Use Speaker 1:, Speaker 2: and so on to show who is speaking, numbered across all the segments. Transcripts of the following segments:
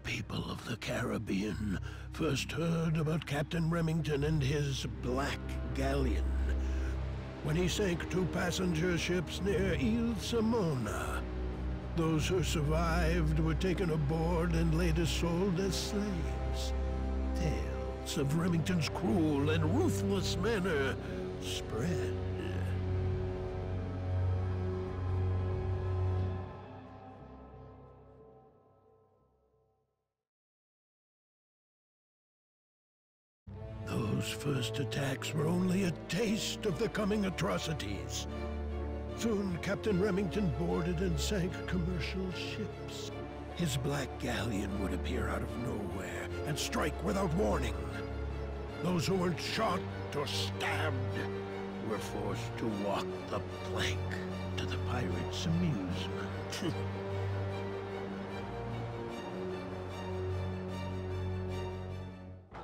Speaker 1: people of the Caribbean first heard about Captain Remington and his Black Galleon when he sank 2 passenger ships near Ile Simona. Those who survived were taken aboard and later sold as slaves. Tales of Remington's cruel and ruthless manner spread. Those first attacks were only a taste of the coming atrocities. Soon, Captain Remington boarded and sank commercial ships. His Black Galleon would appear out of nowhere and strike without warning. Those who weren't shot or stabbed were forced to walk the plank to the pirates' amusement.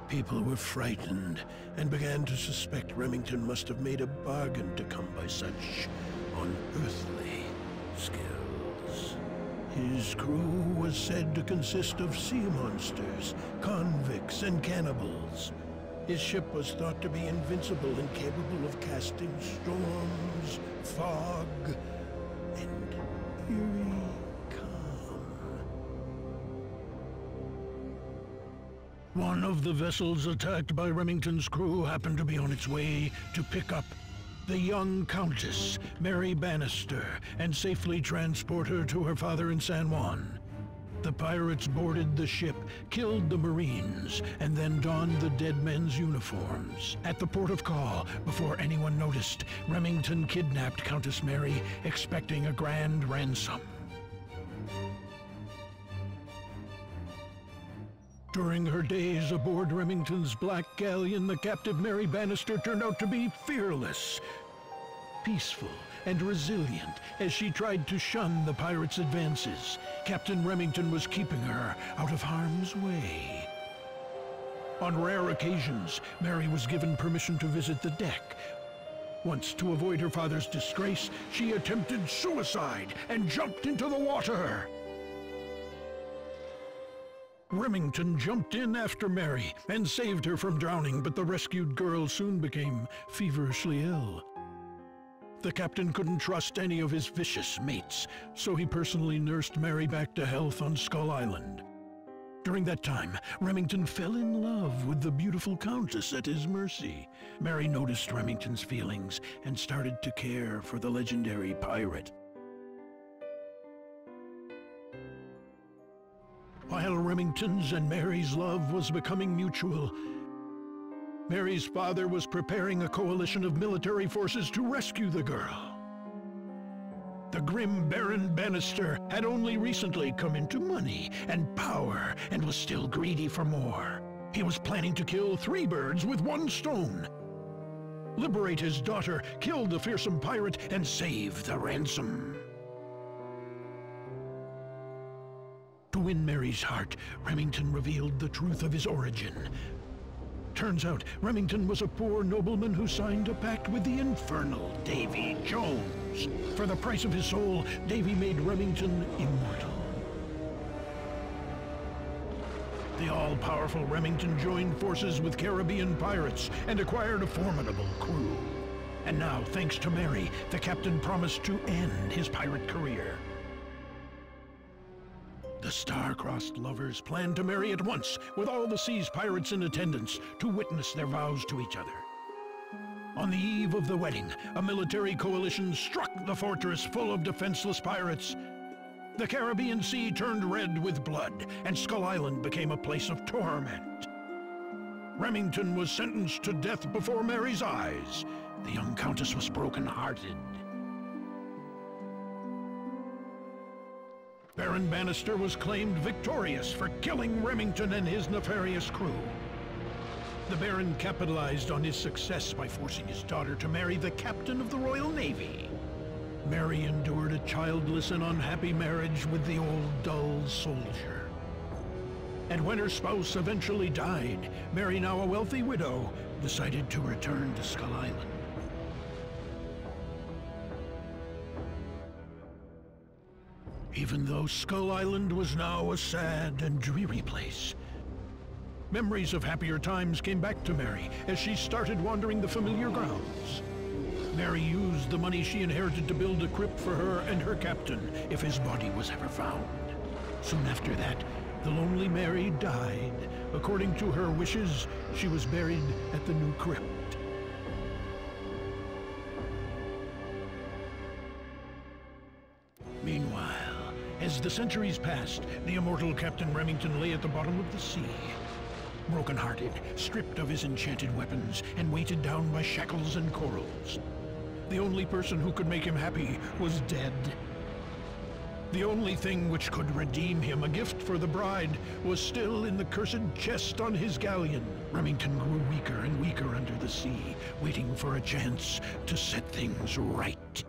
Speaker 1: People were frightened and began to suspect Remington must have made a bargain to come by such unearthly skills. His crew was said to consist of sea monsters, convicts, and cannibals. His ship was thought to be invincible and capable of casting storms, fog, and eerie calm. One of the vessels attacked by Remington's crew happened to be on its way to pick up the young Countess, Mary Bannister, and safely transport her to her father in San Juan. The pirates boarded the ship, killed the Marines, and then donned the dead men's uniforms. At the port of call, before anyone noticed, Remington kidnapped Countess Mary, expecting a grand ransom. During her days aboard Remington's Black Galleon, the captive Mary Bannister turned out to be fearless, peaceful, and resilient as she tried to shun the pirates' advances. Captain Remington was keeping her out of harm's way. On rare occasions, Mary was given permission to visit the deck. Once, to avoid her father's disgrace, she attempted suicide and jumped into the water. Remington jumped in after Mary and saved her from drowning, but the rescued girl soon became feverishly ill. The captain couldn't trust any of his vicious mates, so he personally nursed Mary back to health on Skull Island. During that time, Remington fell in love with the beautiful Countess at his mercy. Mary noticed Remington's feelings and started to care for the legendary pirate. While Remington's and Mary's love was becoming mutual, Mary's father was preparing a coalition of military forces to rescue the girl. The grim Baron Bannister had only recently come into money and power and was still greedy for more. He was planning to kill 3 birds with 1 stone. Liberate his daughter, kill the fearsome pirate, and save the ransom. To win Mary's heart, Remington revealed the truth of his origin. Turns out, Remington was a poor nobleman who signed a pact with the infernal Davy Jones. For the price of his soul, Davy made Remington immortal. The all-powerful Remington joined forces with Caribbean pirates and acquired a formidable crew. And now, thanks to Mary, the captain promised to end his pirate career. The star-crossed lovers planned to marry at once, with all the sea's pirates in attendance to witness their vows to each other. On the eve of the wedding, a military coalition struck the fortress full of defenseless pirates. The Caribbean Sea turned red with blood, and Skull Island became a place of torment. Remington was sentenced to death before Mary's eyes. The young Countess was broken-hearted. Baron Bannister was claimed victorious for killing Remington and his nefarious crew. The Baron capitalized on his success by forcing his daughter to marry the captain of the Royal Navy. Mary endured a childless and unhappy marriage with the old, dull soldier. And when her spouse eventually died, Mary, now a wealthy widow, decided to return to Skull Island. even though Skull Island was now a sad and dreary place. Memories of happier times came back to Mary as she started wandering the familiar grounds. Mary used the money she inherited to build a crypt for her and her captain if his body was ever found. Soon after that, the lonely Mary died. According to her wishes, she was buried at the new crypt. Meanwhile, as the centuries passed, the immortal Captain Remington lay at the bottom of the sea. Broken-hearted, stripped of his enchanted weapons, and weighted down by shackles and corals. The only person who could make him happy was dead. The only thing which could redeem him, a gift for the bride, was still in the cursed chest on his galleon. Remington grew weaker and weaker under the sea, waiting for a chance to set things right.